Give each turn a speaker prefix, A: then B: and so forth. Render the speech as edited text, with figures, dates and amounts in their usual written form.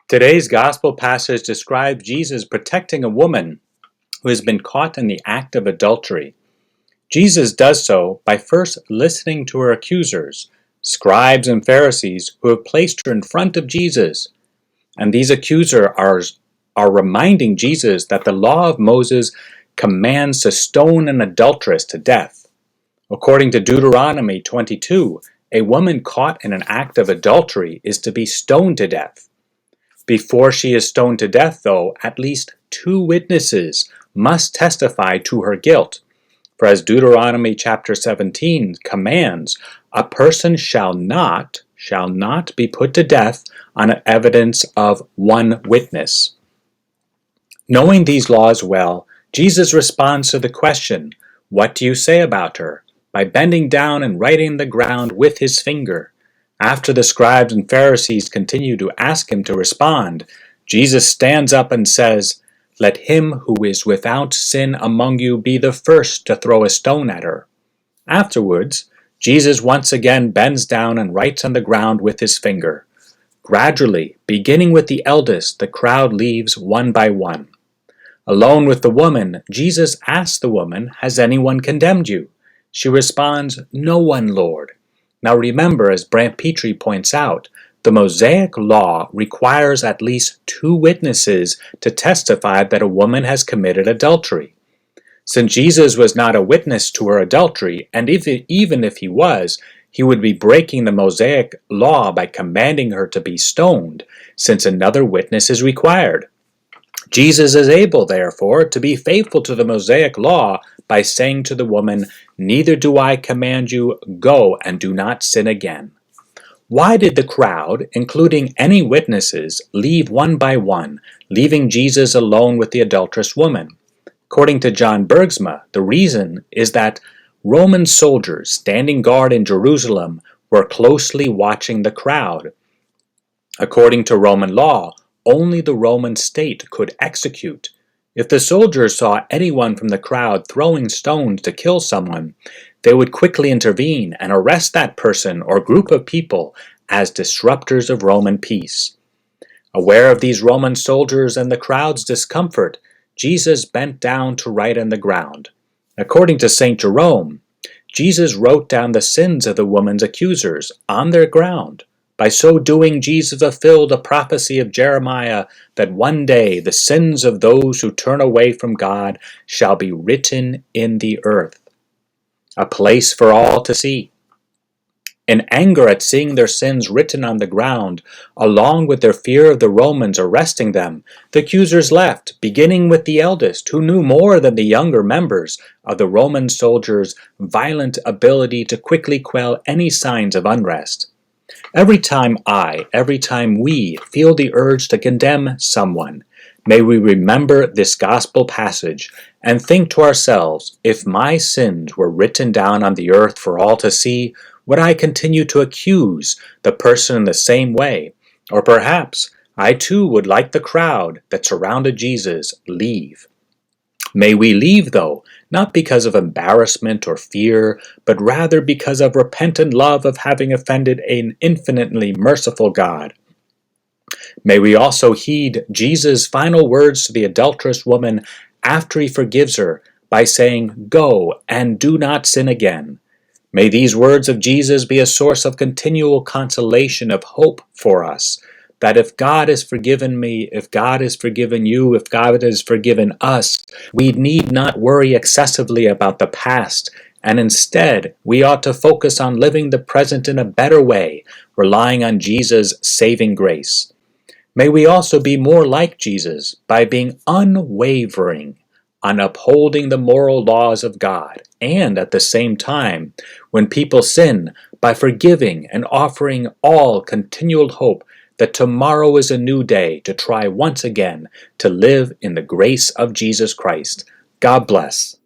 A: Today's gospel passage describes Jesus protecting a woman who has been caught in the act of adultery. Jesus does so by first listening to her accusers, scribes and Pharisees, who have placed her in front of Jesus. And these accusers are reminding Jesus that the law of Moses commands to stone an adulteress to death. According to Deuteronomy 22, a woman caught in an act of adultery is to be stoned to death. Before she is stoned to death, though, at least 2 witnesses must testify to her guilt. For as Deuteronomy chapter 17 commands, a person shall not be put to death on evidence of 1 witness. Knowing these laws well, Jesus responds to the question, "What do you say about her?" by bending down and writing the ground with his finger. After the scribes and Pharisees continue to ask him to respond, Jesus stands up and says, "Let him who is without sin among you be the first to throw a stone at her." Afterwards, Jesus once again bends down and writes on the ground with his finger. Gradually, beginning with the eldest, the crowd leaves one by one. Alone with the woman, Jesus asks the woman, "Has anyone condemned you?" She responds, "No one, Lord." Now remember, as Brant Petrie points out, the Mosaic law requires at least 2 witnesses to testify that a woman has committed adultery. Since Jesus was not a witness to her adultery, and even if he was, he would be breaking the Mosaic law by commanding her to be stoned, since another witness is required. Jesus is able, therefore, to be faithful to the Mosaic law by saying to the woman, "Neither do I command you, go and do not sin again." Why did the crowd, including any witnesses, leave one by one, leaving Jesus alone with the adulterous woman? According to John Bergsma, the reason is that Roman soldiers standing guard in Jerusalem were closely watching the crowd. According to Roman law, only the Roman state could execute. If the soldiers saw anyone from the crowd throwing stones to kill someone, they would quickly intervene and arrest that person or group of people as disruptors of Roman peace. Aware of these Roman soldiers and the crowd's discomfort, Jesus bent down to write on the ground. According to St. Jerome, Jesus wrote down the sins of the woman's accusers on their ground. By so doing, Jesus fulfilled a prophecy of Jeremiah that one day the sins of those who turn away from God shall be written in the earth, a place for all to see. In anger at seeing their sins written on the ground, along with their fear of the Romans arresting them, the accusers left, beginning with the eldest, who knew more than the younger members of the Roman soldiers' violent ability to quickly quell any signs of unrest. Every time we feel the urge to condemn someone, may we remember this gospel passage and think to ourselves, if my sins were written down on the earth for all to see, would I continue to accuse the person in the same way? Or perhaps I too would, like the crowd that surrounded Jesus, leave. May we leave, though, not because of embarrassment or fear, but rather because of repentant love of having offended an infinitely merciful God. May we also heed Jesus' final words to the adulterous woman after he forgives her by saying, "Go and do not sin again." May these words of Jesus be a source of continual consolation of hope for us, that if God has forgiven me, if God has forgiven you, if God has forgiven us, we need not worry excessively about the past, and instead we ought to focus on living the present in a better way, relying on Jesus' saving grace. May we also be more like Jesus by being unwavering on upholding the moral laws of God, and at the same time, when people sin, by forgiving and offering all continual hope that tomorrow is a new day to try once again to live in the grace of Jesus Christ. God bless.